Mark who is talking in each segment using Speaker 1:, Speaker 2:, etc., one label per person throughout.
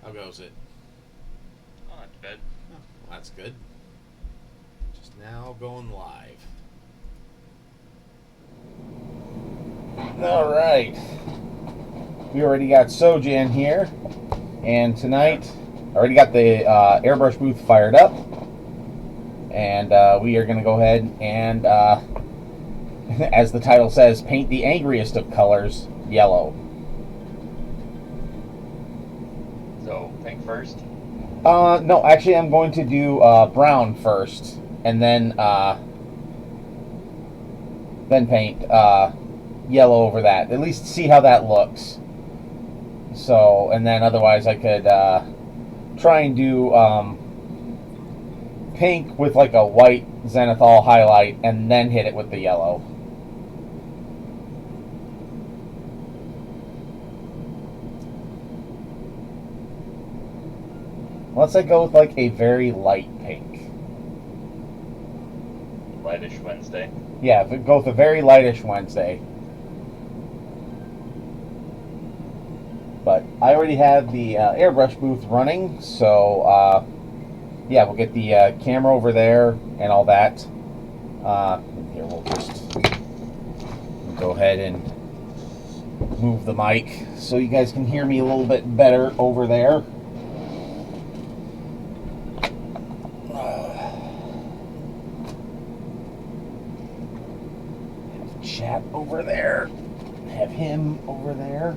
Speaker 1: How goes it?
Speaker 2: Oh, not too bad.
Speaker 1: Oh, well, that's good. Just now going live.
Speaker 3: All right. We already got Sojan here, and tonight already got the airbrush booth fired up, and we are going to go ahead and, as the title says, paint the angriest of colors, yellow.
Speaker 2: So, pink first.
Speaker 3: No, actually, I'm going to do brown first, and then paint yellow over that. At least see how that looks. So, and then otherwise, I could try and do pink with like a white zenithal highlight, and then hit it with the yellow. Let's say go with like a very light pink.
Speaker 2: Lightish Wednesday.
Speaker 3: Yeah, go with a very lightish Wednesday. But I already have the airbrush booth running, so yeah, we'll get the camera over there and all that. Here, we'll just go ahead and move the mic so you guys can hear me a little bit better over there. Have chat over there. Have him over there.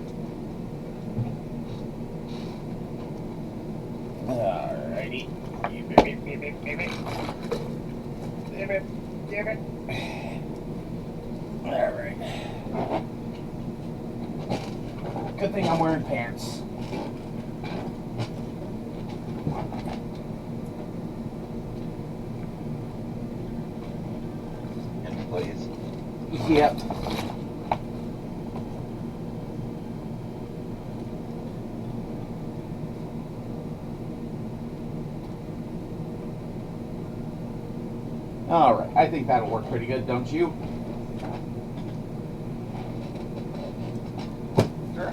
Speaker 3: Alrighty. Alright. Good thing I'm wearing pants.
Speaker 2: And please.
Speaker 3: Yep. Alright, I think that'll work pretty good, don't you?
Speaker 2: Sure.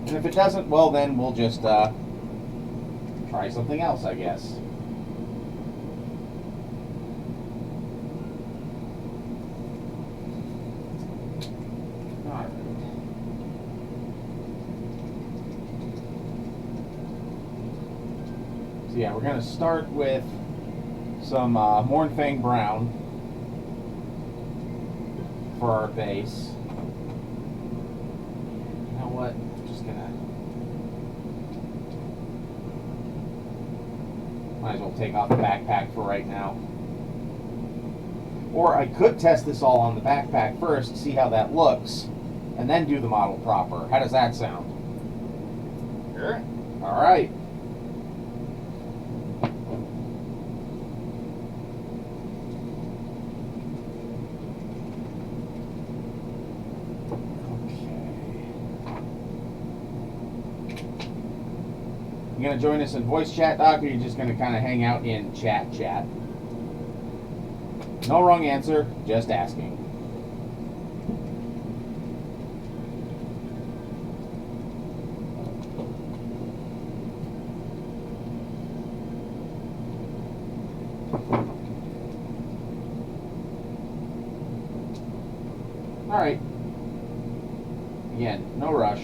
Speaker 3: And if it doesn't, well then we'll just try something else, I guess. Alright. So yeah, we're going to start with some Mornfang Brown for our base. You know what? I'm just going to... Might as well take off the backpack for right now. Or I could test this all on the backpack first, see how that looks, and then do the model proper. How does that sound?
Speaker 2: Sure.
Speaker 3: Alright. You gonna join us in voice chat, Doc, or are you just gonna kind of hang out in chat? No wrong answer, just asking. All right. Again, no rush.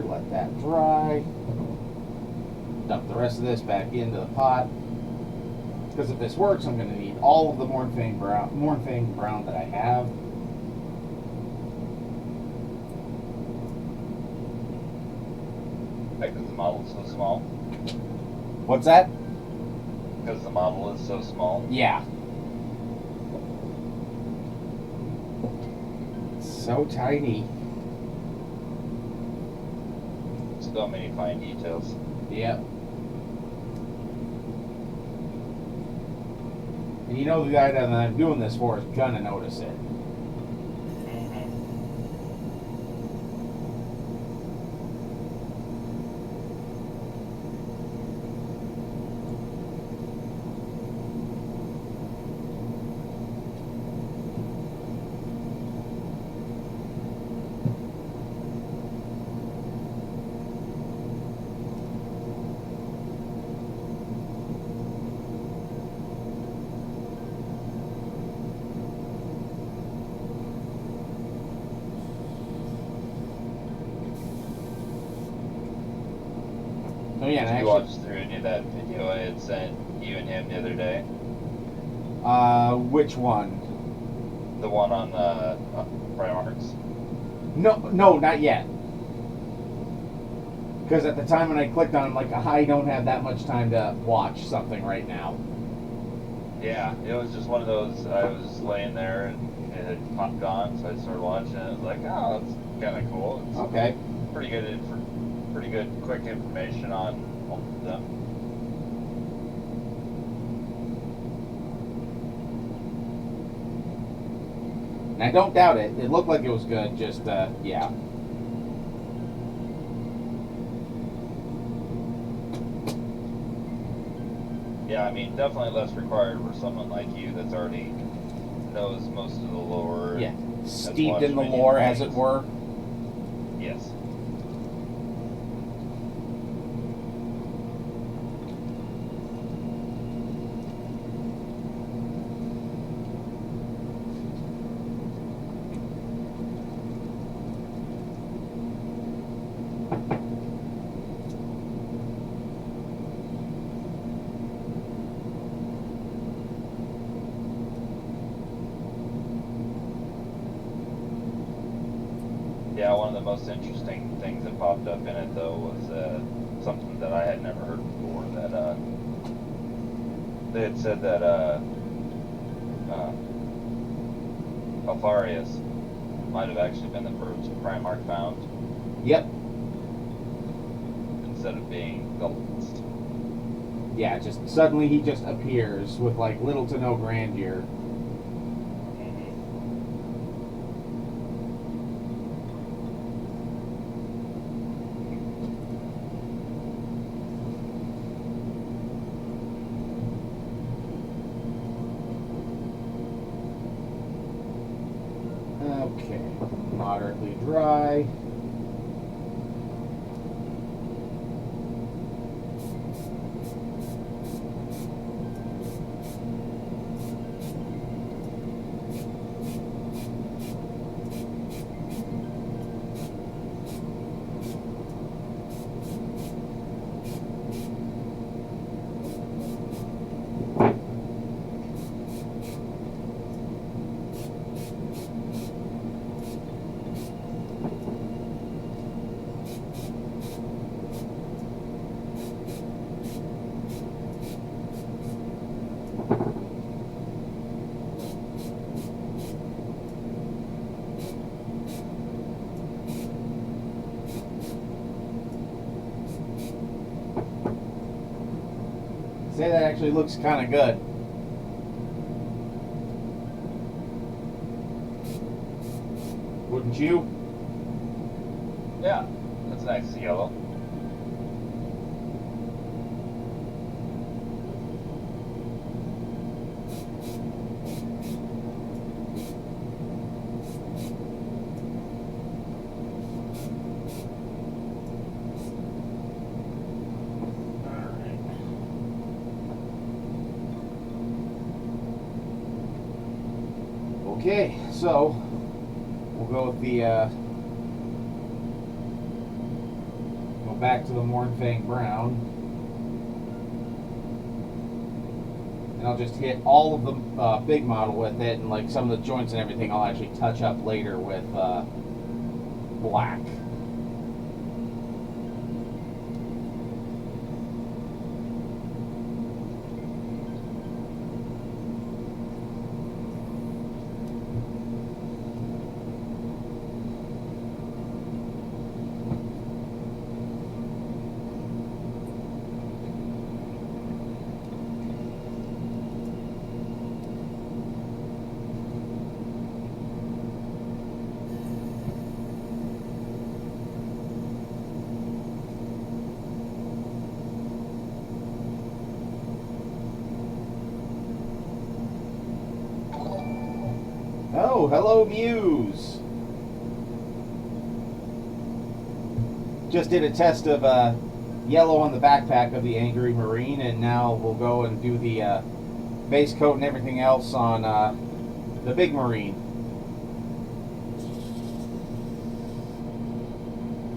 Speaker 3: there, let that dry. Dump the rest of this back into the pot. Because if this works, I'm going to need all of the Mornfang brown that I have.
Speaker 2: Because the model is so small.
Speaker 3: What's that?
Speaker 2: Because the model is so small.
Speaker 3: Yeah. So tiny.
Speaker 2: So many fine details.
Speaker 3: Yep. And you know the guy that I'm doing this for is gonna notice it. Oh yeah, and
Speaker 2: Did you
Speaker 3: actually,
Speaker 2: watch through any of that video I had sent you and him the other day?
Speaker 3: which one?
Speaker 2: The one on Primarks?
Speaker 3: No, not yet. Because at the time when I clicked on, like, I don't have that much time to watch something right now.
Speaker 2: Yeah, it was just one of those. I was just laying there and it had popped on, so I started watching it. I was like, oh, that's kind of cool. It's
Speaker 3: Okay.
Speaker 2: pretty good, quick information on all of them.
Speaker 3: And I don't doubt it. It looked like it was good. Just yeah.
Speaker 2: Yeah, I mean, definitely less required for someone like you that's already knows most of the lore.
Speaker 3: Yeah.
Speaker 2: and has
Speaker 3: Steeped
Speaker 2: watched
Speaker 3: in the
Speaker 2: many
Speaker 3: lore, as it
Speaker 2: things.
Speaker 3: were.
Speaker 2: Yes. Yeah, one of the most interesting things that popped up in it, though, was something that I had never heard before. That they had said that Alfarius might have actually been the first Primarch found
Speaker 3: Yep.
Speaker 2: instead of being the last.
Speaker 3: Yeah. Just suddenly he just appears with like little to no grandeur. Okay. Moderately dry. Say that actually looks kind of good. Wouldn't you?
Speaker 2: Yeah, that's nice yellow.
Speaker 3: Okay, so we'll go with the jump back to the Mornfang Brown. And I'll just hit all of the big model with it, and like some of the joints and everything I'll actually touch up later with black. Oh, hello, Muse. Just did a test of yellow on the backpack of the Angry Marine, and now we'll go and do the base coat and everything else on the big Marine.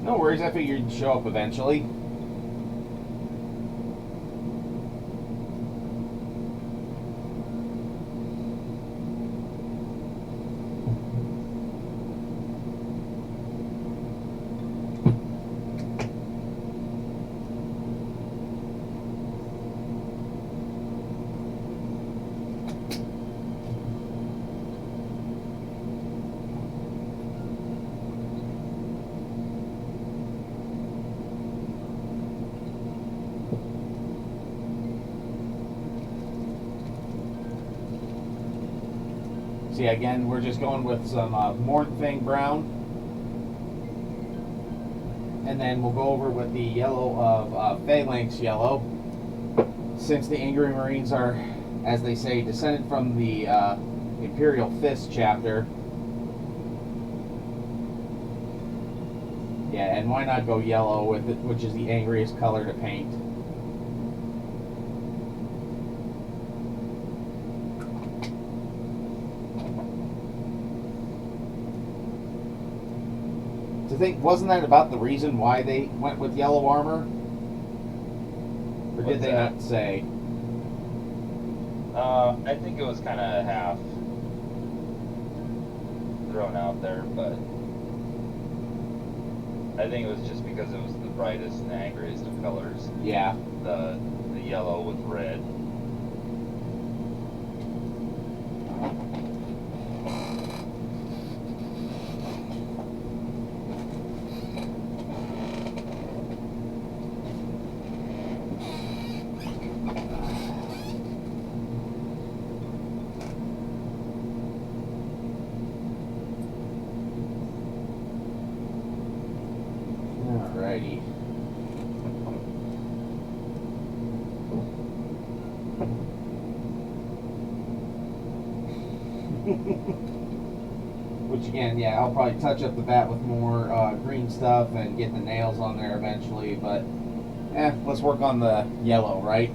Speaker 3: No worries, I figured you'd show up eventually. See, again, we're just going with some Mornfang Brown. And then we'll go over with the yellow of Phalanx Yellow. Since the Angry Marines are, as they say, descended from the Imperial Fist chapter. Yeah, and why not go yellow with it, which is the angriest color to paint. To think, wasn't that about the reason why they went with yellow armor? Or did they not say?
Speaker 2: I think it was kind of half thrown out there, but I think it was just because it was the brightest and angriest of colors.
Speaker 3: Yeah.
Speaker 2: The yellow with red.
Speaker 3: Alrighty. Which again, yeah, I'll probably touch up the bat with more green stuff and get the nails on there eventually, but let's work on the yellow, right?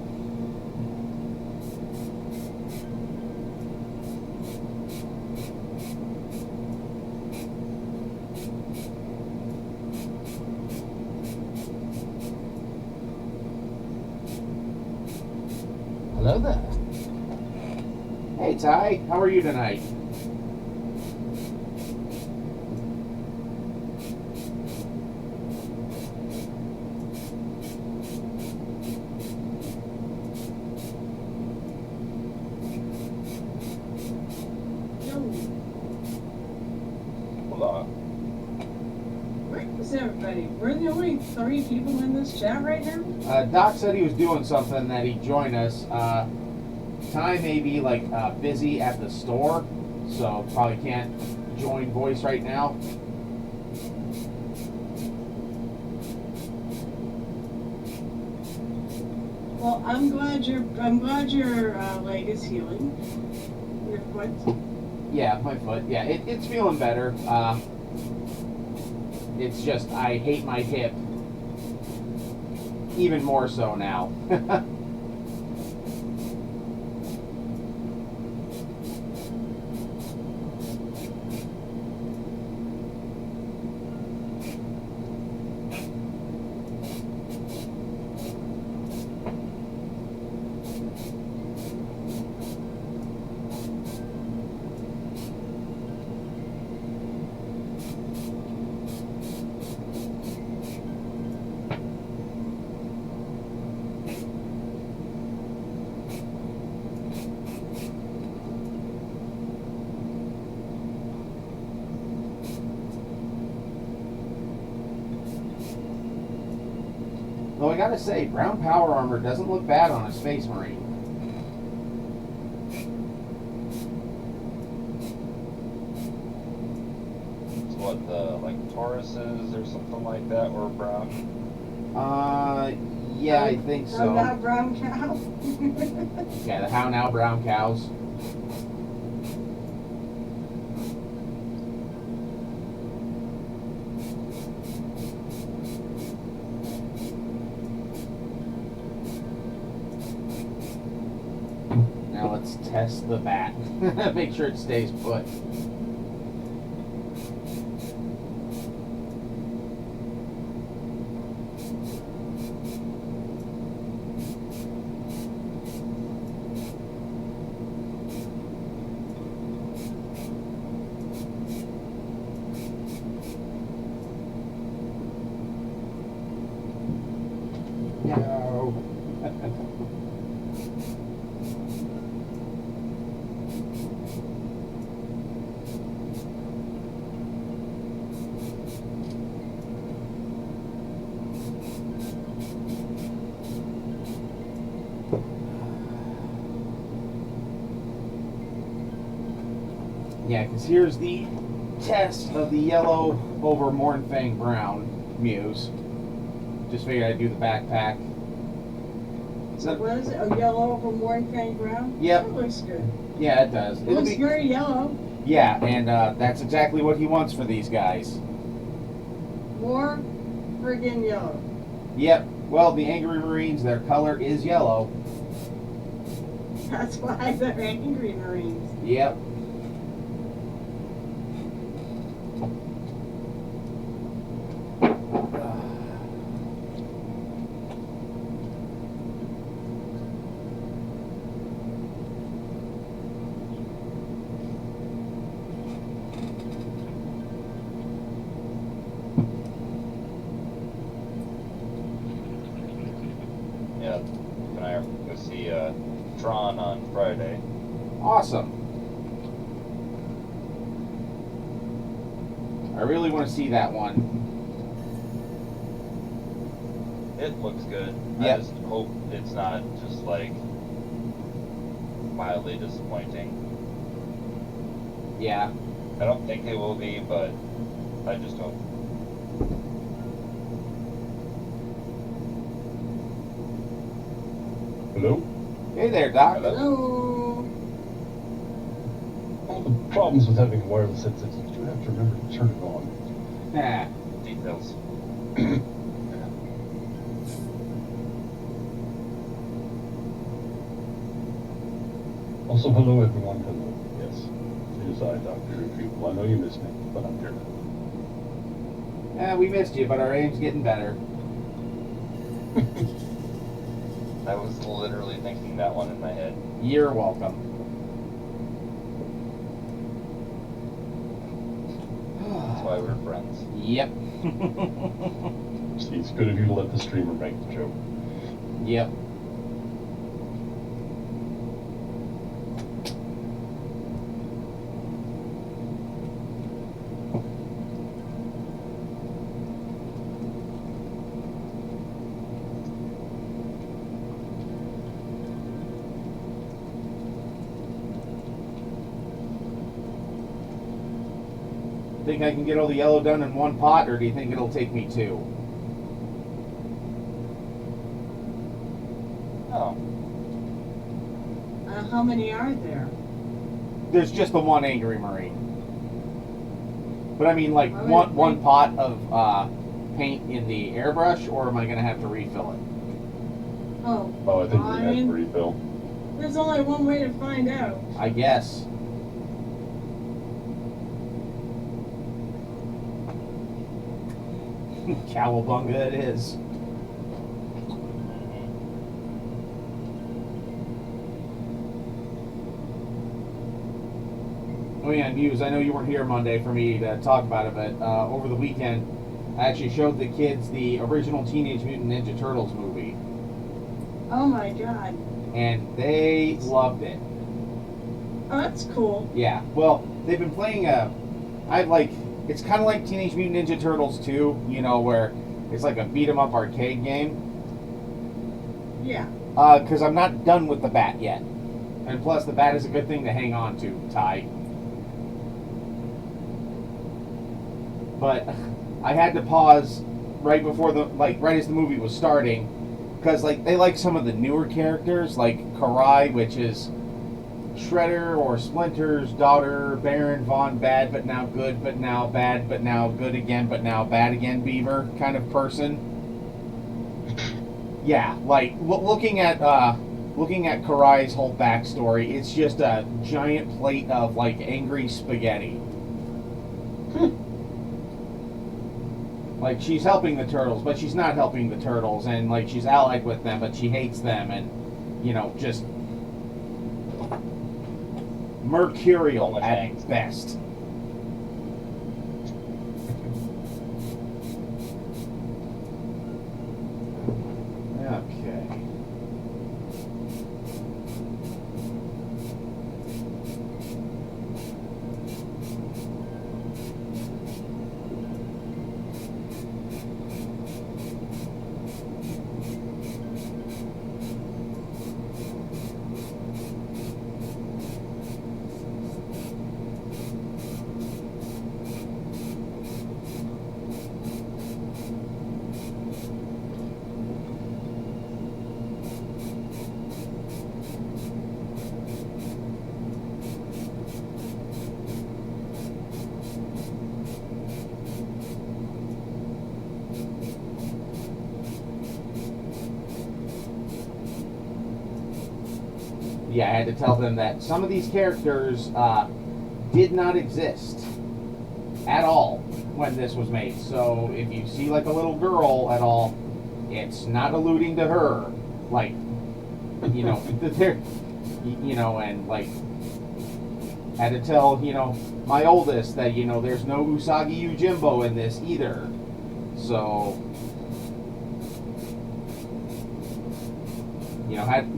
Speaker 3: Hello there. Hey Ty, how are you tonight?
Speaker 2: Hold on.
Speaker 4: Where is everybody? We're the only 3 people in this chat right now?
Speaker 3: Doc said he was doing something that he'd join us. Ty may be like busy at the store, so probably can't join voice right now.
Speaker 4: Well, I'm glad your leg is healing. Your foot.
Speaker 3: Yeah, my foot. Yeah, it's feeling better. It's just I hate my hip even more so now. Though I gotta say, brown power armor doesn't look bad on a Space Marine.
Speaker 2: It's what the like Tauruses or something like that were brown.
Speaker 3: Yeah, I think so.
Speaker 4: I'm not brown cow.
Speaker 3: Yeah, the how now brown cows. Now let's test the bat. Make sure it stays put. No. Yeah, because here's the test of the yellow over Mornfang brown Muse. Just figured I'd do the backpack.
Speaker 4: So what is it? A yellow over Mornfang brown?
Speaker 3: Yep.
Speaker 4: That looks good.
Speaker 3: Yeah, it does.
Speaker 4: It looks very yellow.
Speaker 3: Yeah, and that's exactly what he wants for these guys.
Speaker 4: More friggin' yellow.
Speaker 3: Yep. Well, the Angry Marines, their color is yellow.
Speaker 4: That's why they're angry Marines.
Speaker 3: Yep.
Speaker 2: Yeah, and I are going to see Tron on Friday.
Speaker 3: Awesome. I really want to see that one.
Speaker 2: It looks good.
Speaker 3: Yep.
Speaker 2: I just hope it's not just like mildly disappointing.
Speaker 3: Yeah.
Speaker 2: I don't think it will be, but I just hope.
Speaker 5: Hello?
Speaker 3: Hey there, Doc.
Speaker 4: Hello.
Speaker 5: All the problems with having a wireless headset, you do have to remember to turn it on.
Speaker 3: Nah.
Speaker 2: Details.
Speaker 5: Also, hello everyone, hello. Yes, it is I, Dr. People. I know you missed me, but I'm here now.
Speaker 3: Yeah, we missed you, but our aim's getting better.
Speaker 2: I was literally thinking that one in my head.
Speaker 3: You're welcome.
Speaker 2: That's why we're friends.
Speaker 3: Yep.
Speaker 5: See, it's good of you to let the streamer make the joke.
Speaker 3: Yep. Think I can get all the yellow done in one pot, or do you think it'll take me two?
Speaker 2: Oh,
Speaker 4: How many are there?
Speaker 3: There's just the one Angry Marine. But I mean, like,
Speaker 4: I would
Speaker 3: one
Speaker 4: think-
Speaker 3: pot of paint in the airbrush, or am I going to have to refill it?
Speaker 4: Oh,
Speaker 5: Oh, I think we have
Speaker 4: fine.
Speaker 5: to refill.
Speaker 4: There's only one way to find out.
Speaker 3: I guess. Cowabunga it is. Oh yeah, Muse, I know you weren't here Monday for me to talk about it, but over the weekend, I actually showed the kids the original Teenage Mutant Ninja Turtles movie,
Speaker 4: Oh my god.
Speaker 3: and they loved it.
Speaker 4: Oh, that's cool.
Speaker 3: Yeah, well, they've been playing it's kind of like Teenage Mutant Ninja Turtles 2, you know, where it's like a beat 'em up arcade game.
Speaker 4: Yeah.
Speaker 3: Because I'm not done with the bat yet. And plus, the bat is a good thing to hang on to, Ty. But I had to pause right before right as the movie was starting, because they like some of the newer characters, like Karai, which is Shredder or Splinter's daughter, Baron Von Bad but now good, but now bad, but now good again, but now bad again Beaver kind of person. Yeah, looking at Karai's whole backstory, it's just a giant plate of angry spaghetti. She's helping the turtles, but she's not helping the turtles, and she's allied with them, but she hates them, and just mercurial at best. Okay. Yeah, I had to tell them that some of these characters did not exist at all when this was made. So if you see a little girl at all, it's not alluding to her. They're, and had to tell, my oldest that, there's no Usagi Yojimbo in this either. So,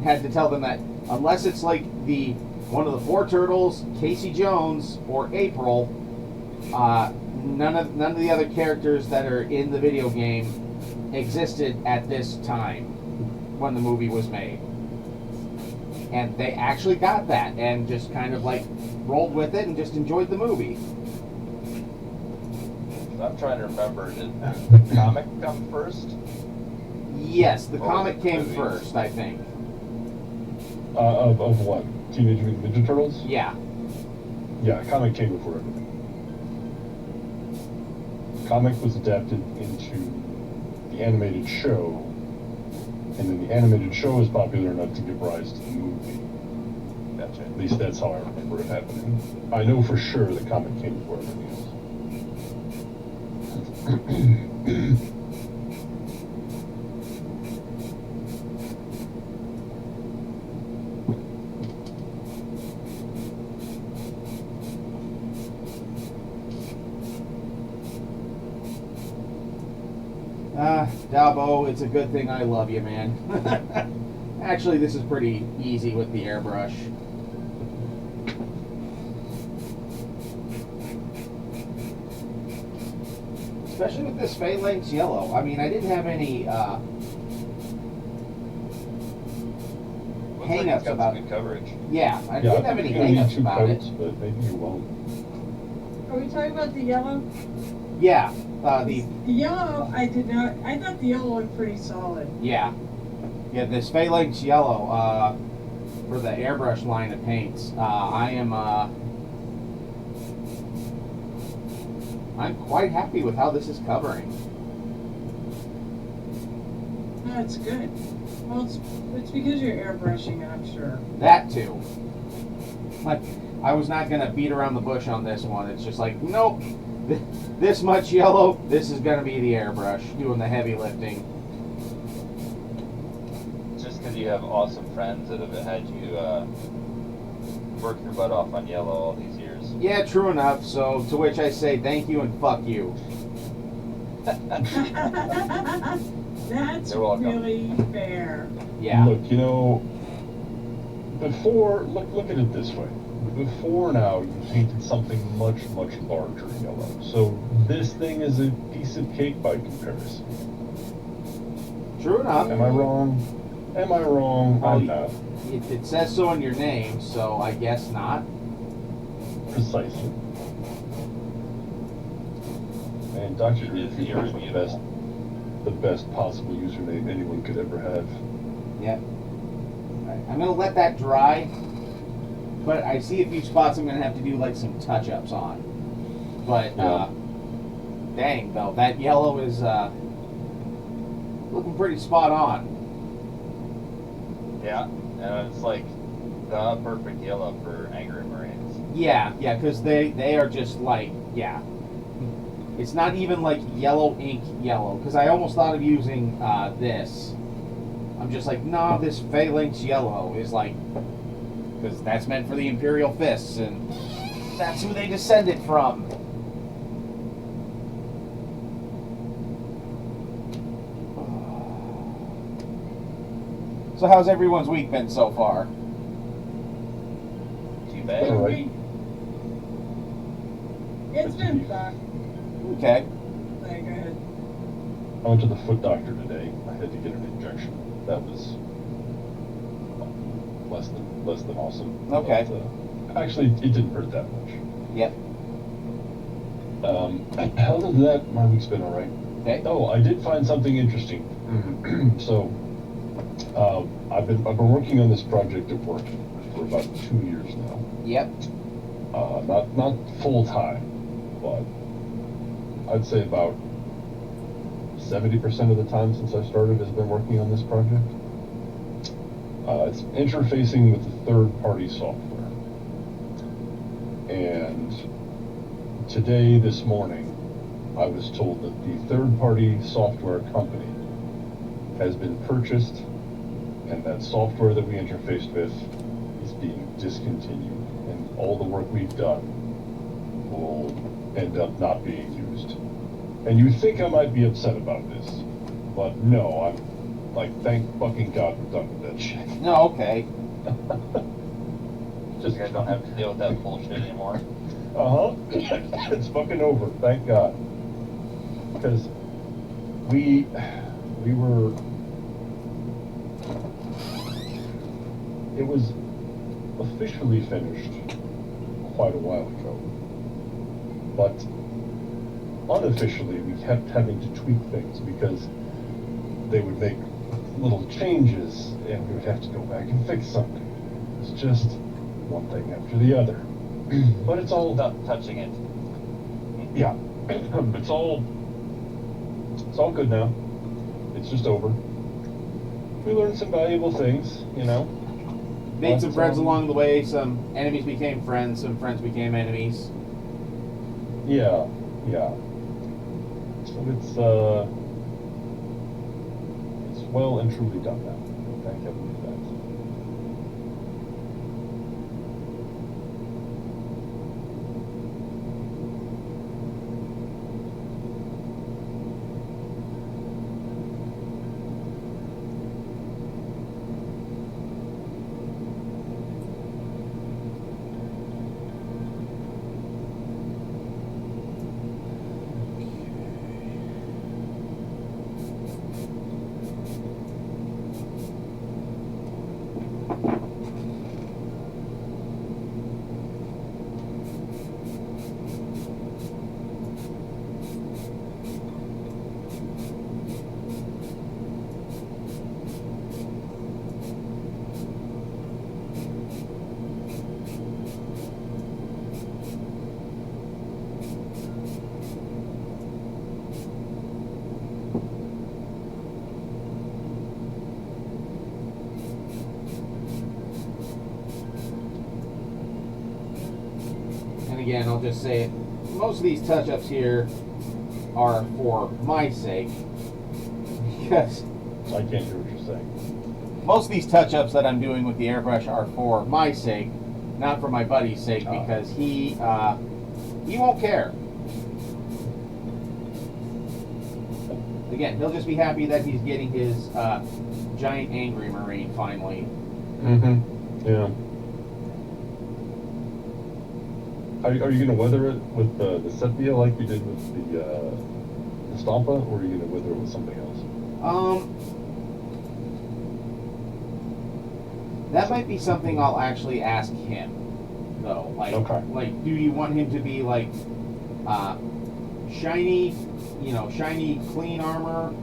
Speaker 3: had to tell them that unless it's one of the four turtles, Casey Jones, or April, none of the other characters that are in the video game existed at this time when the movie was made. And they actually got that and just kind of rolled with it and just enjoyed the movie.
Speaker 2: I'm trying to remember, did the comic come first?
Speaker 3: Yes, the comic came first, I think.
Speaker 5: Of what? Teenage Mutant Ninja Turtles?
Speaker 3: Yeah.
Speaker 5: Yeah, comic came before everything. Comic was adapted into the animated show, and then the animated show was popular enough to give rise to the movie.
Speaker 2: Gotcha.
Speaker 5: At least that's how I remember it happening. I know for sure the comic came before everything else.
Speaker 3: Dalbo, it's a good thing I love you, man. Actually, this is pretty easy with the airbrush. Especially with this phalanx yellow. I mean, I didn't have any hang-ups about it.
Speaker 2: Good coverage.
Speaker 3: Yeah, I didn't have any hang-ups about it.
Speaker 5: But maybe you won't.
Speaker 4: Are we talking about the yellow?
Speaker 3: Yeah,
Speaker 4: The yellow, I thought the yellow looked pretty solid.
Speaker 3: yeah, this phalanx yellow for the airbrush line of paints. I'm quite happy with how this is covering.
Speaker 4: That's good. Well, it's because you're airbrushing, I'm sure.
Speaker 3: That too. I was not gonna beat around the bush on this one. It's just nope. This much yellow, this is gonna be the airbrush doing the heavy lifting.
Speaker 2: Just because you have awesome friends that have had you work your butt off on yellow all these years.
Speaker 3: Yeah, true enough. So to which I say thank you and fuck you.
Speaker 4: That's
Speaker 2: You're welcome.
Speaker 4: really fair.
Speaker 3: Yeah.
Speaker 5: Look, before, look at it this way. Before now, you painted something much, much larger yellow. So this thing is a piece of cake by comparison.
Speaker 3: True enough.
Speaker 5: Am I wrong? Am I wrong?
Speaker 3: Well,
Speaker 5: I'm not.
Speaker 3: It says so in your name, so I guess not.
Speaker 5: Precisely. And Dr.
Speaker 2: It is
Speaker 5: Groovy is
Speaker 2: irremutable.
Speaker 5: the best possible username anyone could ever have.
Speaker 3: Yep. Alright, I'm gonna let that dry, but I see a few spots I'm gonna have to do like some touch-ups on. But
Speaker 5: Yeah.
Speaker 3: dang though, that yellow is looking pretty spot on.
Speaker 2: Yeah, and it's like the perfect yellow for Angry Marines.
Speaker 3: Yeah, because they are just like, yeah. It's not even like yellow ink yellow, because I almost thought of using this. I'm just like, nah, this phalanx yellow is like, because that's meant for the Imperial Fists, and that's who they descended from. So how's everyone's week been so far?
Speaker 2: Too bad.
Speaker 5: All right.
Speaker 4: It's been fun.
Speaker 3: Okay.
Speaker 4: Like, go ahead.
Speaker 5: I went to the foot doctor today. I had to get an injection. That was less than awesome.
Speaker 3: Okay.
Speaker 5: But, actually, it didn't hurt that much.
Speaker 3: Yep.
Speaker 5: Other than that, my week's been all right.
Speaker 3: Okay.
Speaker 5: Oh, I did find something interesting. So, I've been working on this project at work for about 2 years now.
Speaker 3: Yep.
Speaker 5: Not full time, but I'd say about 70% of the time since I started has been working on this project. It's interfacing with the third-party software. And this morning, I was told that the third-party software company has been purchased, and that software that we interfaced with is being discontinued, and all the work we've done will end up not being used. And you think I might be upset about this, but no, I'm like, thank fucking God we're done with that shit.
Speaker 3: No, okay.
Speaker 2: Just you guys don't have to deal with that bullshit anymore.
Speaker 5: Uh-huh. It's fucking over, thank God. Because we were... It was officially finished quite a while ago. But unofficially, we kept having to tweak things because they would make little changes and we would have to go back and fix something. It's just one thing after the other. But it's all...
Speaker 2: Stop touching it.
Speaker 5: Yeah. It's all good now. It's just over. We learned some valuable things, you know.
Speaker 3: Made some friends along the way. Some enemies became friends. Some friends became enemies.
Speaker 5: Yeah. So it's well and truly done now. Thank heaven for that.
Speaker 3: And again, I'll just say it. Most of these touch-ups here are for my sake. Because
Speaker 5: I can't hear what you're saying.
Speaker 3: most of these touch-ups that I'm doing with the airbrush are for my sake, not for my buddy's sake, because he won't care. Again, he'll just be happy that he's getting his giant angry marine finally.
Speaker 5: Mm-hmm. Yeah. Are you going to weather it with the sepia like you did with the Stampa, or are you going to weather it with something else?
Speaker 3: That might be something I'll actually ask him, though. Like,
Speaker 5: Okay.
Speaker 3: like, do you want him to be like shiny, shiny, clean armor,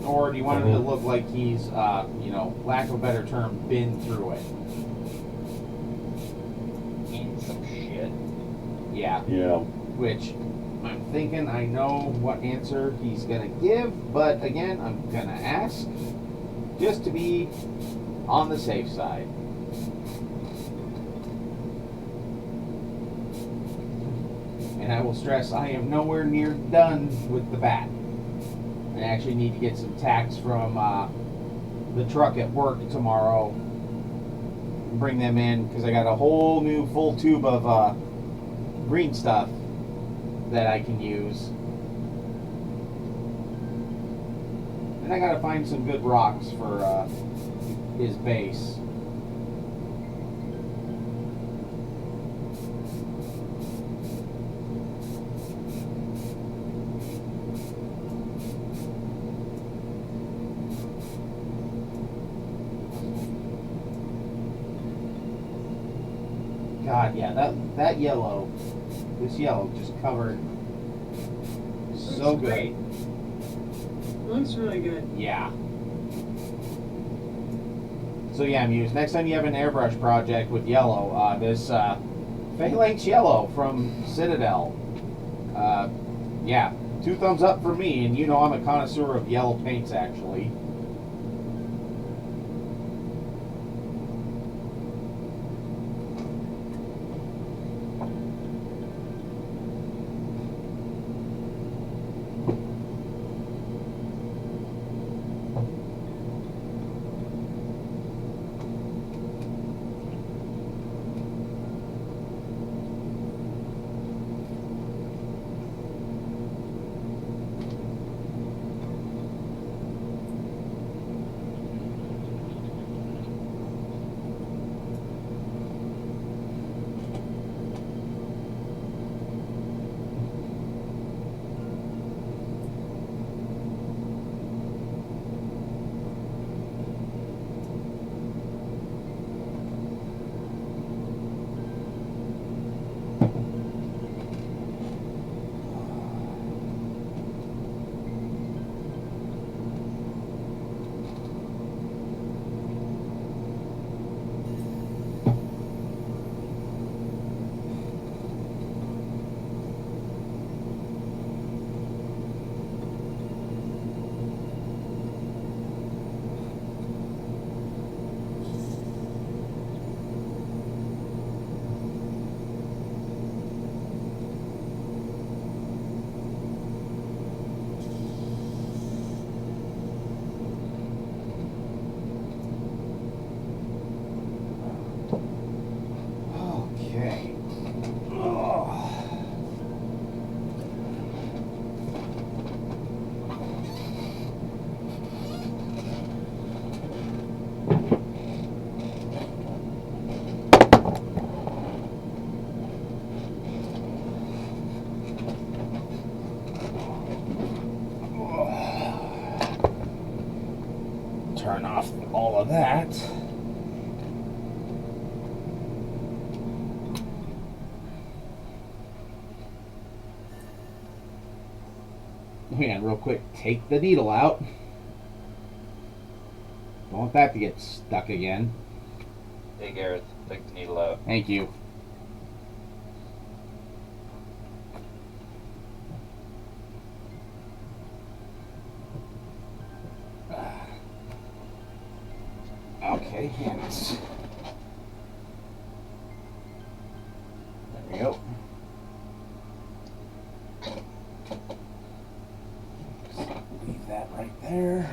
Speaker 3: or do you want him to look like he's, lack of a better term, been through it?
Speaker 2: Eating some shit.
Speaker 3: Yeah.
Speaker 5: Yeah.
Speaker 3: Which I'm thinking I know what answer he's gonna give, but again, I'm gonna ask just to be on the safe side. And I will stress, I am nowhere near done with the bat. I actually need to get some tacks from the truck at work tomorrow. Bring them in because I got a whole new full tube of green stuff that I can use. And I gotta find some good rocks for his base. God, yeah, that yellow, this yellow just covered so
Speaker 4: Looks
Speaker 3: good.
Speaker 4: great. Looks really good.
Speaker 3: Yeah. So yeah, Muse, next time you have an airbrush project with yellow, this Phalanx Yellow from Citadel. Yeah, 2 thumbs up for me, and I'm a connoisseur of yellow paints, actually. Okay. Turn off all of that. And real quick, take the needle out. Don't want that to get stuck again.
Speaker 2: Hey Gareth, take the needle out.
Speaker 3: Thank you. Okay, hands. There we go. Leave that right there.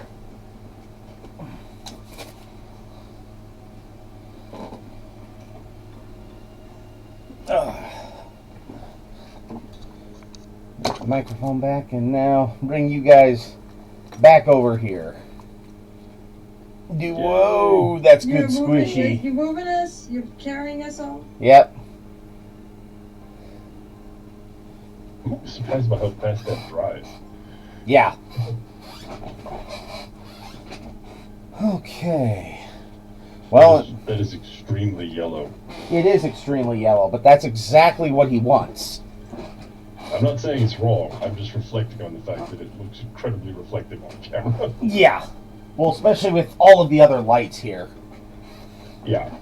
Speaker 3: Put the microphone back, and now bring you guys back over here. Whoa, that's good squishy.
Speaker 6: You're moving us? You're carrying us all?
Speaker 3: Yep.
Speaker 5: I'm surprised by how fast that drives.
Speaker 3: Yeah. Okay. Well,
Speaker 5: that is extremely yellow.
Speaker 3: it is extremely yellow, but that's exactly what he wants.
Speaker 5: I'm not saying it's wrong. I'm just reflecting on the fact that it looks incredibly reflective on camera.
Speaker 3: Yeah. Well, especially with all of the other lights here.
Speaker 5: Yeah.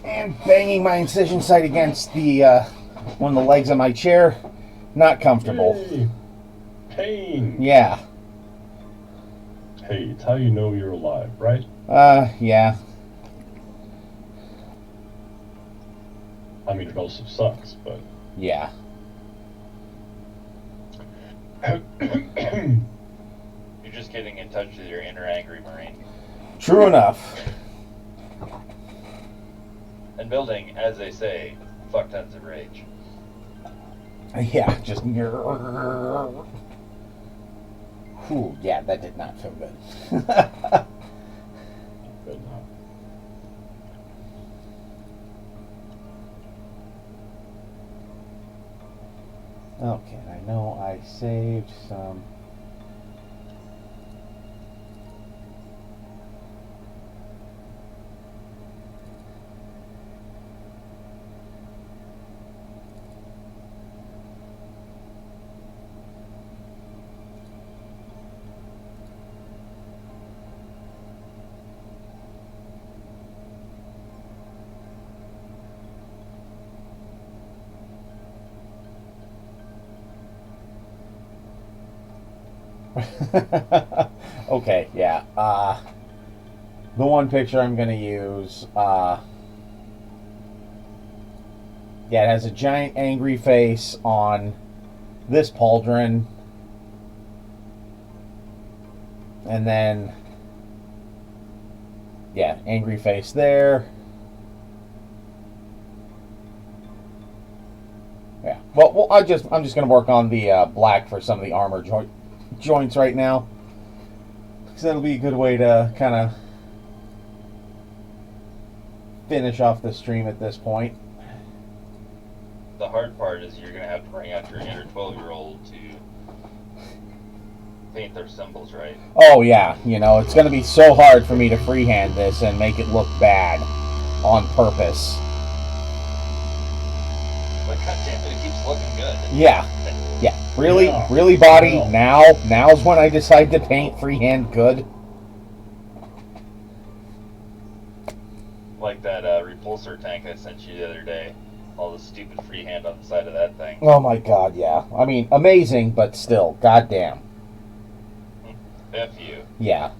Speaker 3: And banging my incision site against the one of the legs of my chair. Not comfortable.
Speaker 5: Yay. Pain.
Speaker 3: Yeah.
Speaker 5: Hey, it's how you know you're alive, right?
Speaker 3: Yeah.
Speaker 5: I mean, it also sucks, but...
Speaker 3: Yeah.
Speaker 2: You're just getting in touch with your inner angry Marine.
Speaker 3: True enough.
Speaker 2: And building, as they say, fuck tons of rage.
Speaker 3: Yeah, just... Ooh, yeah, that did not feel good.
Speaker 5: But no.
Speaker 3: Okay, I know I saved some... Okay, yeah. The one picture I'm going to use, yeah, it has a giant angry face on this pauldron. And then, yeah, angry face there. Yeah. Well, I'm just going to work on the black for some of the armor joints right now, because that'll be a good way to kind of finish off the stream at this point.
Speaker 2: The hard part is you're going to have to bring out your inner 12-year-old to paint their symbols right.
Speaker 3: Oh yeah, you know, it's going to be so hard for me to freehand this and make it look bad on purpose.
Speaker 2: But goddamn it keeps looking good.
Speaker 3: Yeah. Yeah, really,
Speaker 5: Yeah.
Speaker 3: really, body.
Speaker 5: Yeah.
Speaker 3: Now's when I decide to paint freehand good.
Speaker 2: Like that repulsor tank I sent you the other day. All the stupid freehand on the side of that thing.
Speaker 3: Oh my god, yeah. I mean, amazing, but still, goddamn.
Speaker 2: F you.
Speaker 3: Yeah.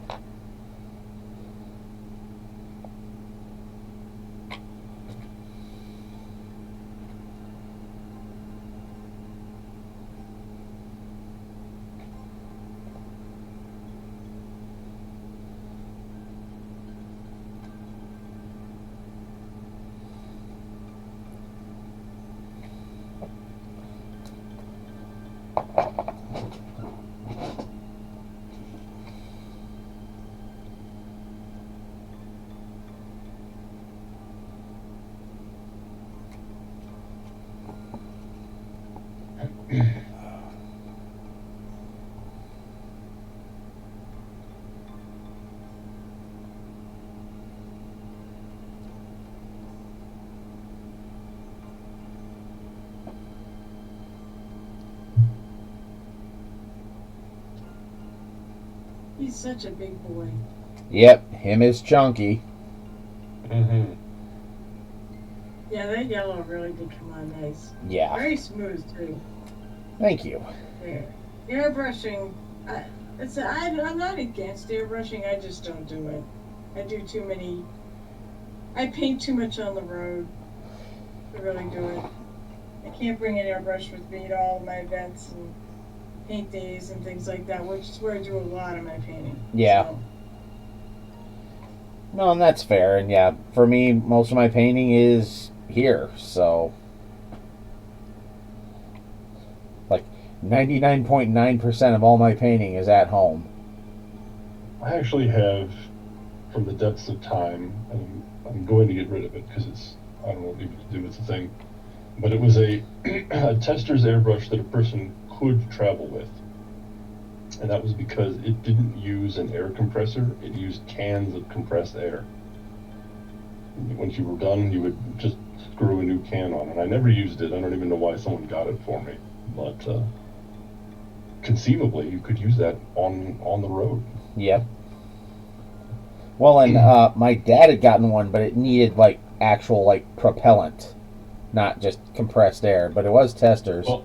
Speaker 4: He's such a big boy.
Speaker 3: Yep, him is chunky.
Speaker 5: Mm-hmm.
Speaker 4: Yeah, that yellow really did come on nice.
Speaker 3: Yeah.
Speaker 4: Very smooth too.
Speaker 3: Thank you.
Speaker 4: Yeah. Airbrushing, I'm not against airbrushing, I just don't do it. I do too many, I paint too much on the road to really do it. I can't bring an airbrush with me to all of my events and paint days and things like that, which is where I do a lot of my painting.
Speaker 3: Yeah.
Speaker 4: So,
Speaker 3: No, and that's fair. And yeah, for me, most of my painting is here, so like 99.9% of all my painting is at home.
Speaker 5: I actually have, from the depths of time, and I'm going to get rid of it because it's, I don't know what even to do with the thing, but it was a tester's airbrush that a person could travel with. And that was because it didn't use an air compressor, it used cans of compressed air. Once you were done, you would just screw a new can on. And I never used it. I don't even know why someone got it for me. But conceivably, you could use that on the road.
Speaker 3: Yep. Well, and my dad had gotten one, but it needed like actual like propellant, not just compressed air. But it was testers.
Speaker 5: Well,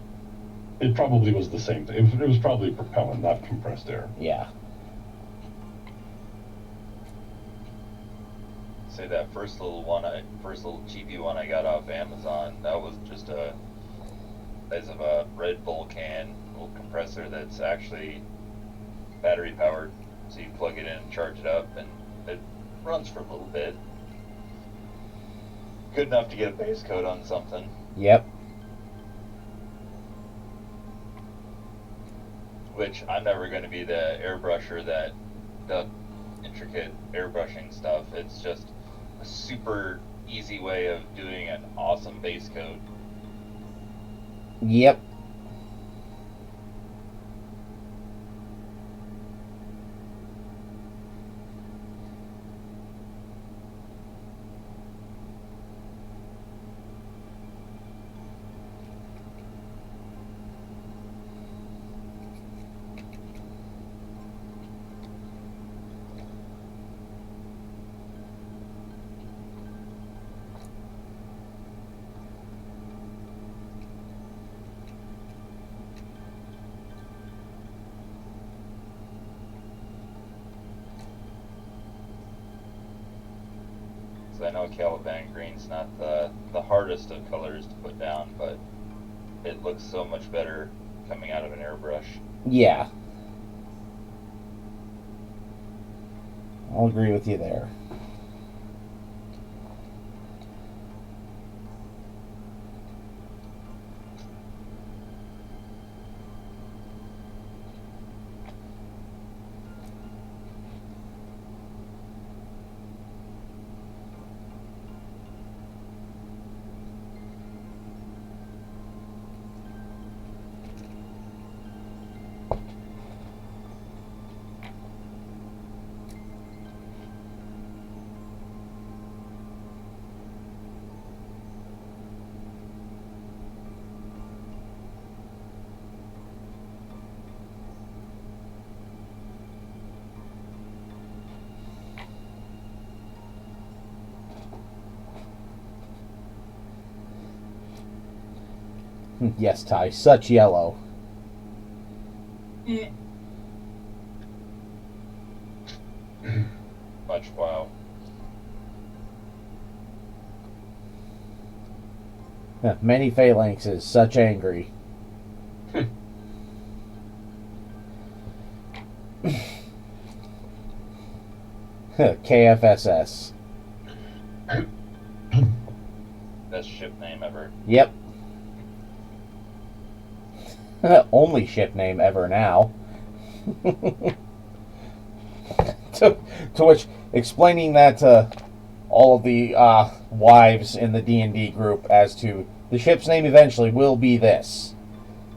Speaker 5: it probably was the same thing. It was probably propellant, not compressed air.
Speaker 3: Yeah.
Speaker 2: Say that first little cheapy one I got off Amazon, that was just a size of a Red Bull can, little compressor that's actually battery powered. So you plug it in and charge it up, and it runs for a little bit. Good enough to get a base coat on something.
Speaker 3: Yep.
Speaker 2: Which I'm never going to be the airbrusher that does intricate airbrushing stuff. It's just a super easy way of doing an awesome base coat.
Speaker 3: Yep.
Speaker 2: So I know Caliban green's not the hardest of colors to put down, but it looks so much better coming out of an airbrush.
Speaker 3: Yeah. I'll agree with you there. Yes, Ty, such yellow.
Speaker 4: Eh,
Speaker 2: Much wow.
Speaker 3: Many phalanxes, such angry. KFSS.
Speaker 2: Best ship name ever.
Speaker 3: Yep. Only ship name ever now. to which, explaining that to all of the wives in the D&D group as to the ship's name eventually will be this.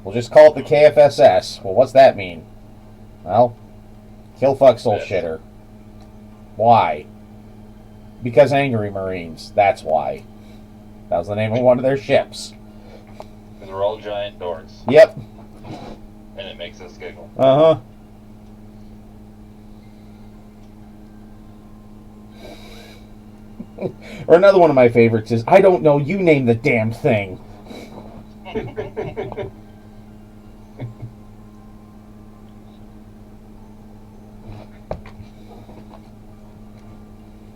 Speaker 3: We'll just call it the KFSS. Well, what's that mean? Well, kill fuck soul shitter. Why? Because angry Marines. That's why. That was the name of one of their ships.
Speaker 2: Because we're all giant dorks.
Speaker 3: Yep.
Speaker 2: And it makes us giggle.
Speaker 3: Uh-huh. Or another one of my favorites is, I don't know, you name the damn thing.
Speaker 5: For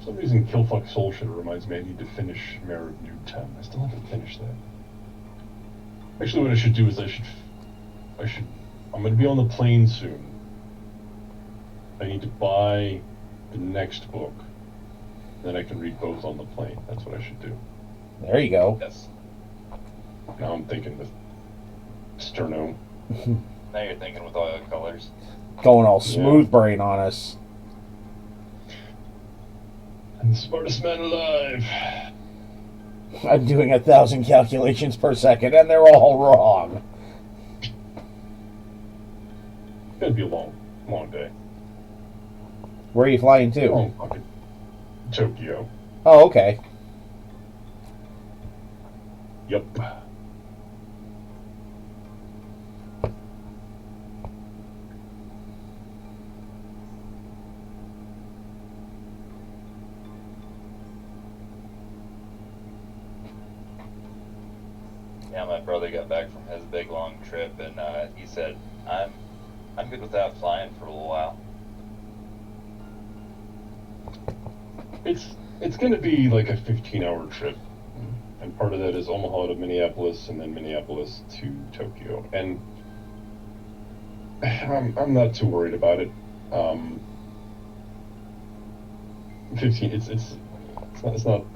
Speaker 5: some reason, Killfuck Soulshit reminds me I need to finish Mare of New 10. I still haven't finished that. Actually, what I should do is I'm going to be on the plane soon. I need to buy the next book. Then I can read both on the plane. That's what I should do.
Speaker 3: There you go.
Speaker 2: Yes.
Speaker 5: Now I'm thinking with Sterno.
Speaker 2: Now you're thinking with oil colors.
Speaker 3: Going all smooth brain on us.
Speaker 5: I'm the smartest man alive.
Speaker 3: I'm doing 1,000 calculations per second, and they're all wrong.
Speaker 5: gonna be a long, long day.
Speaker 3: Where are you flying to?
Speaker 5: Long fucking Tokyo.
Speaker 3: Oh, okay.
Speaker 5: Yep.
Speaker 2: Yeah, my brother got back from his big long trip, and he said, I'm good without flying for a little while."
Speaker 5: It's gonna be like a 15-hour trip, and part of that is Omaha to Minneapolis, and then Minneapolis to Tokyo. And I'm not too worried about it. 15. It's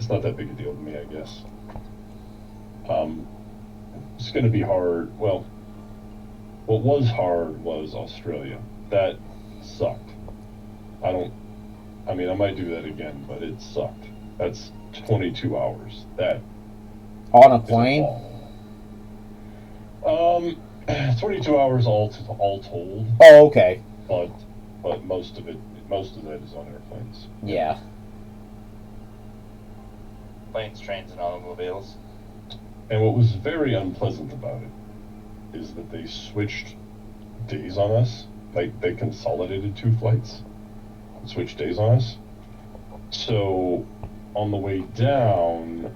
Speaker 5: not that big a deal to me, I guess. It's gonna be hard. Well, what was hard was Australia. That sucked. I mean, I might do that again, but it sucked. That's 22 hours. That
Speaker 3: On a plane?
Speaker 5: 22 hours all told.
Speaker 3: Oh, okay.
Speaker 5: But most of that is on airplanes.
Speaker 3: Yeah.
Speaker 2: Planes, trains, and automobiles.
Speaker 5: And what was very unpleasant about it is that they switched days on us. Like, they consolidated 2 flights and switched days on us. So on the way down,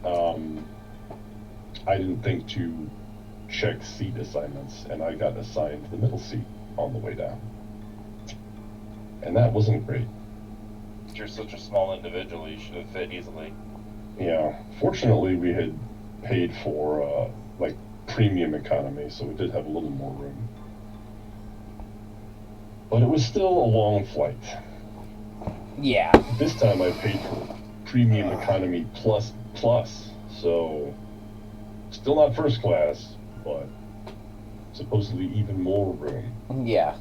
Speaker 5: I didn't think to check seat assignments, and I got assigned the middle seat on the way down. And that wasn't great.
Speaker 2: You're such a small individual, you should have fit easily.
Speaker 5: Yeah, fortunately we had paid for like premium economy, so we did have a little more room. But it was still a long flight.
Speaker 3: Yeah.
Speaker 5: This time I paid for premium economy plus, so still not first class, but supposedly even more room.
Speaker 3: Yeah.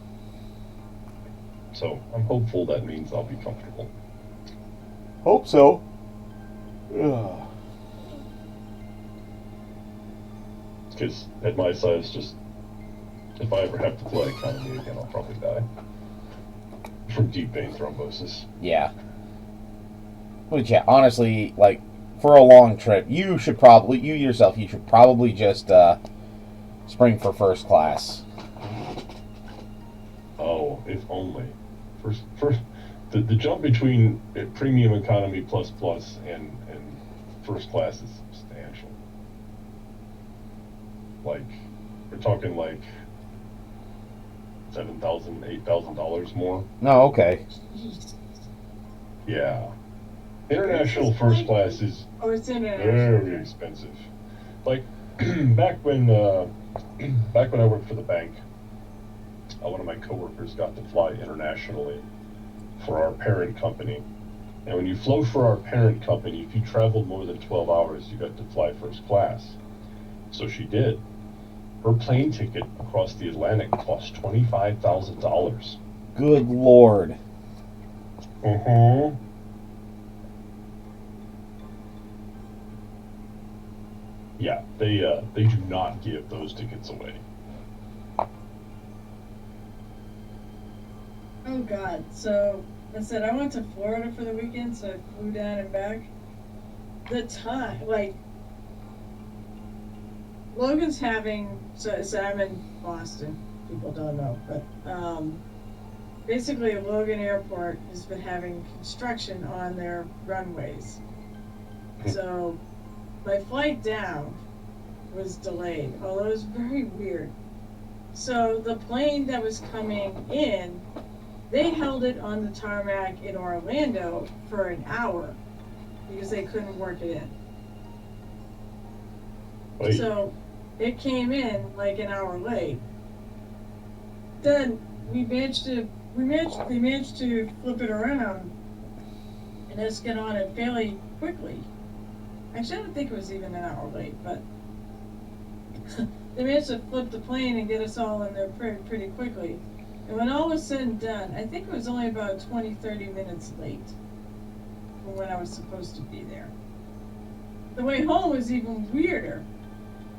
Speaker 5: So I'm hopeful that means I'll be comfortable.
Speaker 3: Hope so. Ugh.
Speaker 5: Because at my size, just if I ever have to fly economy again, I'll probably die from deep vein thrombosis.
Speaker 3: Yeah. Which, yeah, honestly, like, for a long trip, you should probably just spring for first class.
Speaker 5: Oh, if only. First, the jump between premium economy plus and first class is substantial. Like, we're talking like $7,000, $8,000 more.
Speaker 3: No, okay.
Speaker 5: Yeah. International first class is
Speaker 4: Oh, it's international.
Speaker 5: very expensive. Like, back when I worked for the bank, one of my coworkers got to fly internationally for our parent company. And when you flew for our parent company, if you traveled more than 12 hours, you got to fly first class. So she did. Her plane ticket across the Atlantic cost $25,000.
Speaker 3: Good Lord.
Speaker 5: Mm-hmm. Yeah, they do not give those tickets away.
Speaker 4: Oh God! So I said I went to Florida for the weekend, so I flew down and back. The time, like, Logan's having. So I'm in Boston. People don't know, but basically, Logan Airport has been having construction on their runways. So my flight down was delayed, although it was very weird. So the plane that was coming in, they held it on the tarmac in Orlando for an hour because they couldn't work it in.
Speaker 5: Wait.
Speaker 4: So it came in like an hour late. Then we managed to flip it around and us get on it fairly quickly. Actually, I don't think it was even an hour late, but they managed to flip the plane and get us all in there pretty quickly. And when all was said and done, I think it was only about 20-30 minutes late from when I was supposed to be there. The way home was even weirder.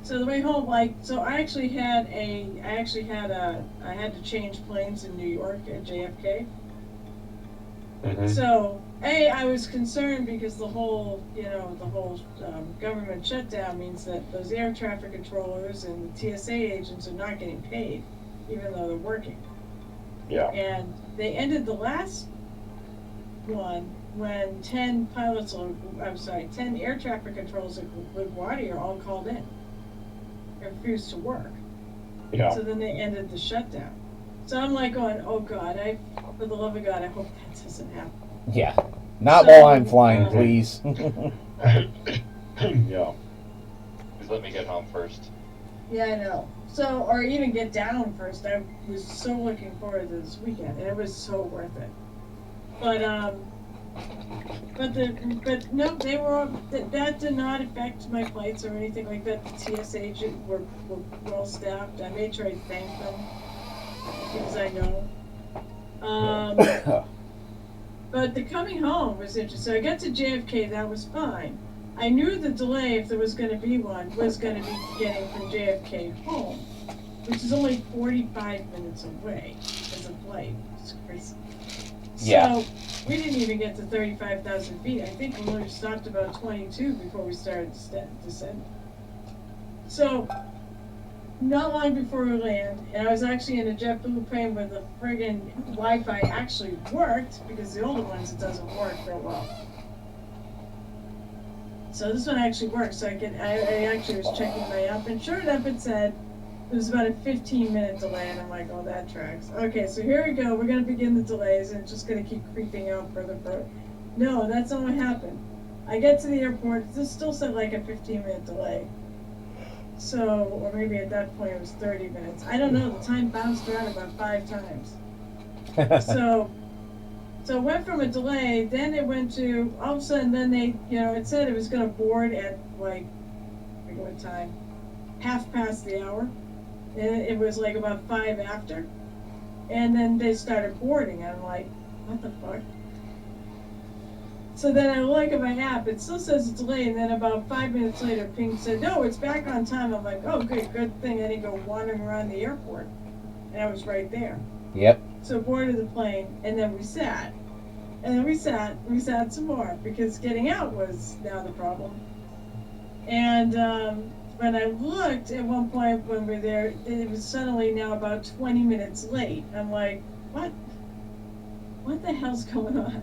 Speaker 4: So the way home, so I had to change planes in New York at JFK.
Speaker 5: Mhm.
Speaker 4: So, I was concerned because the whole government shutdown means that those air traffic controllers and the TSA agents are not getting paid, even though they're working.
Speaker 5: Yeah.
Speaker 4: And they ended the last one when 10 10 air traffic controllers at LaGuardia are all called in and refused to work.
Speaker 5: Yeah.
Speaker 4: So then they ended the shutdown. So I'm like going, oh God, for the love of God, I hope that doesn't happen.
Speaker 3: Yeah. Not
Speaker 4: So,
Speaker 3: while I'm flying,
Speaker 4: um,
Speaker 3: please.
Speaker 5: Yeah.
Speaker 2: Please let me get home first.
Speaker 4: Yeah, I know. So, or even get down first. I was so looking forward to this weekend, and it was so worth it. But no, they were that did not affect my flights or anything like that. The TSA agent were well staffed. I made sure I thanked them because I know. But the coming home was interesting. So I got to JFK, that was fine. I knew the delay, if there was going to be one, was going to be getting from JFK home, which is only 45 minutes away as a flight. It's crazy.
Speaker 3: Yeah.
Speaker 4: So we didn't even get to 35,000 feet. I think we only stopped about 22 before we started descending. So not long before we land, and I was actually in a JetBlue plane where the friggin' Wi-Fi actually worked, because the older ones it doesn't work real well. So this one actually worked, so I actually was checking my app, and sure enough it said it was about a 15-minute delay, and I'm like, oh, that tracks. Okay, so here we go, we're gonna begin the delays, and it's just gonna keep creeping out further. No, that's not what happened. I get to the airport, this still said like a 15-minute delay. So, or maybe at that point it was 30 minutes. I don't know, the time bounced around about 5 times. So it went from a delay, then it went to, all of a sudden, then it said it was gonna board at like, I forget what time, 1/2 the hour. And it was like about 5 after. And then they started boarding, and I'm like, what the fuck? So then I look at my app, it still says it's delayed, and then about 5 minutes later, Ping said, no, it's back on time. I'm like, oh, good thing I didn't go wandering around the airport. And I was right there.
Speaker 3: Yep.
Speaker 4: So boarded the plane, and then we sat. And then we sat some more, because getting out was now the problem. And when I looked at one point when we were there, it was suddenly now about 20 minutes late. I'm like, what? What the hell's going on?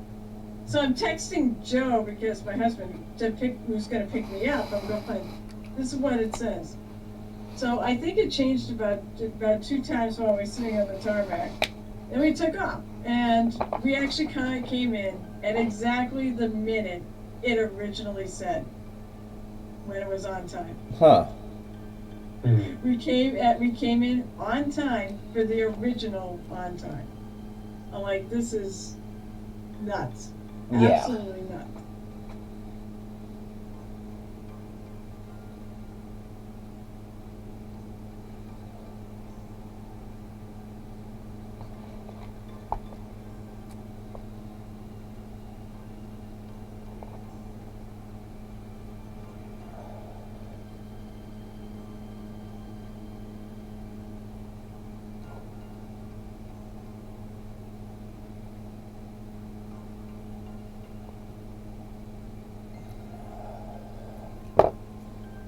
Speaker 4: So I'm texting Joe, because my husband, who's going to pick me up. I'm going to find, this is what it says. So I think it changed about 2 times while we were sitting on the tarmac. Then we took off, and we actually kind of came in at exactly the minute it originally said, when it was on time.
Speaker 3: Huh.
Speaker 4: We came in on time for the original on time. I'm like, this is nuts.
Speaker 3: Yeah.
Speaker 4: Absolutely nuts.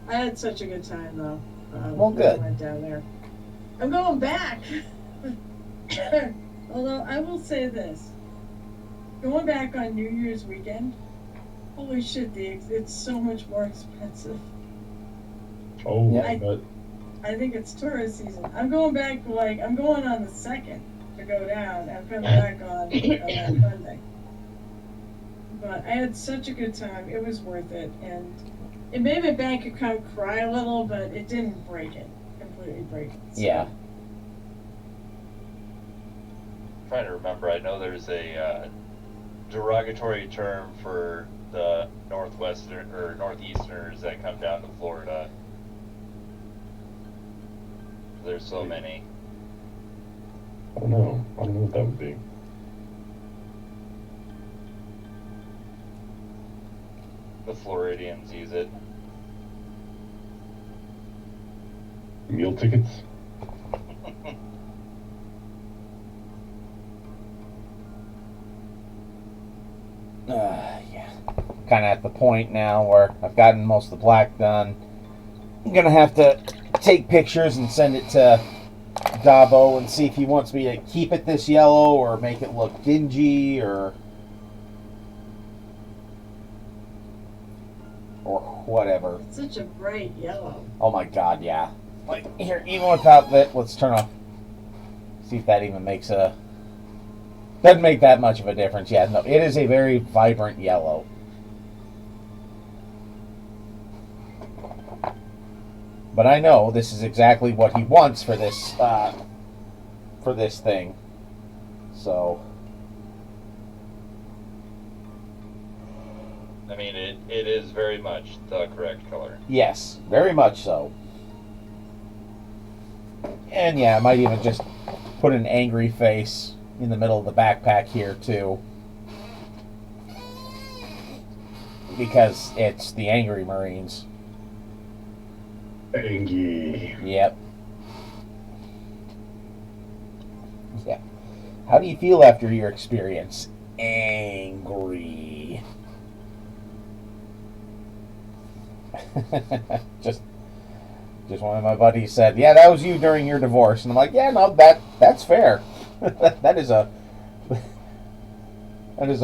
Speaker 4: I had such a good time, though.
Speaker 3: Well, good.
Speaker 4: I went down there. I'm going back. Although I will say this, going back on New Year's weekend, holy shit, it's so much more expensive.
Speaker 5: Oh,
Speaker 3: Yeah.
Speaker 5: I bet.
Speaker 4: I think it's tourist season. I'm going back, I'm going on the 2nd to go down. I'm coming back on that Monday. But I had such a good time. It was worth it. And it made my bank account cry a little, but it didn't completely break it. So.
Speaker 3: Yeah.
Speaker 2: I'm trying to remember. I know there's a derogatory term for the northwestern or northeasterners that come down to Florida. There's so many.
Speaker 5: I don't know. I don't know what that would be.
Speaker 2: The Floridians use it.
Speaker 5: Meal tickets?
Speaker 3: Yeah. Kind of at the point now where I've gotten most of the black done. I'm going to have to take pictures and send it to Dabo and see if he wants me to keep it this yellow or make it look dingy or whatever.
Speaker 4: It's such a bright yellow.
Speaker 3: Oh my god, yeah. Like, here, even without that, let's turn off. See if that even makes a... Doesn't make that much of a difference. Yeah, no, it is a very vibrant yellow. But I know this is exactly what he wants for this thing. So...
Speaker 2: I mean, it is very much the correct color.
Speaker 3: Yes, very much so. And yeah, I might even just put an angry face in the middle of the backpack here too. Because it's the Angry Marines.
Speaker 5: Angie.
Speaker 3: Yep. Yeah. How do you feel after your experience? Angry. just one of my buddies said, "Yeah, that was you during your divorce," and I'm like, "Yeah, no, that's fair. that is a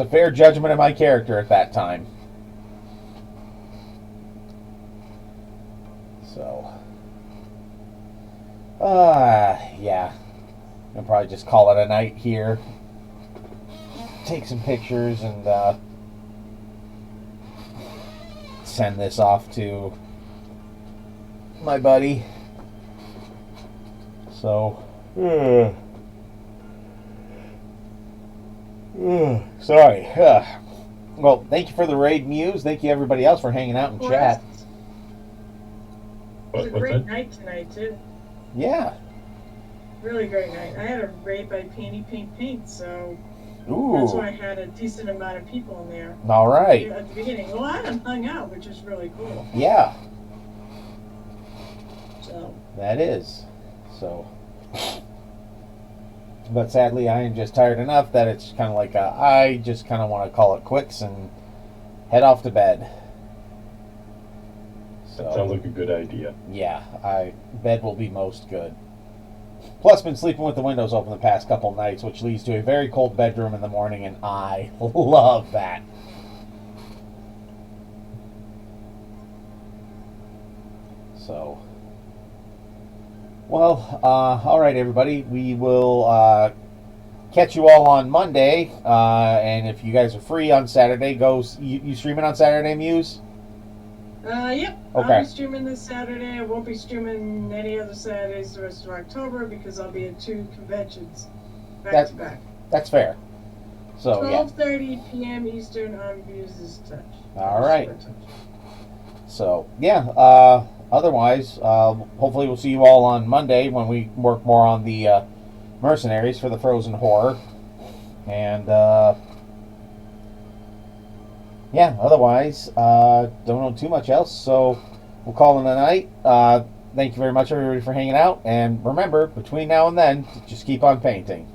Speaker 3: fair judgment of my character at that time." So, yeah, I'll probably just call it a night here. Take some pictures and send this off to my buddy. So, sorry. Well, thank you for the raid, Muse. Thank you everybody else for hanging out and chat.
Speaker 4: It was a great night tonight too.
Speaker 3: Yeah.
Speaker 4: Really great night. I had a raid by Painty Paint, so
Speaker 3: Ooh.
Speaker 4: that's why I had a decent amount of people in there.
Speaker 3: All right.
Speaker 4: At the beginning, a lot of them hung out, which is really cool.
Speaker 3: Yeah.
Speaker 4: So
Speaker 3: That is. So. But sadly, I am just tired enough that it's kind of like I just kind of want to call it quits and head off to bed. So,
Speaker 5: That sounds like a good idea.
Speaker 3: yeah, bed will be most good. Plus, been sleeping with the windows open the past couple nights, which leads to a very cold bedroom in the morning, and I love that. So, well, all right, everybody. We will catch you all on Monday, and if you guys are free on Saturday, go. You streaming on Saturday, Muse?
Speaker 4: Yep.
Speaker 3: Okay.
Speaker 4: I'll be streaming this Saturday. I won't be streaming any other Saturdays the rest of October because I'll be at 2 conventions back to back.
Speaker 3: That's fair. So
Speaker 4: 12:30 p.m. Eastern on Muse's Touch.
Speaker 3: All right. So yeah. Otherwise, hopefully we'll see you all on Monday when we work more on the mercenaries for the Frozen Horror, and yeah. Otherwise, don't know too much else. So we'll call it a night. Thank you very much, everybody, for hanging out, and remember, between now and then, just keep on painting.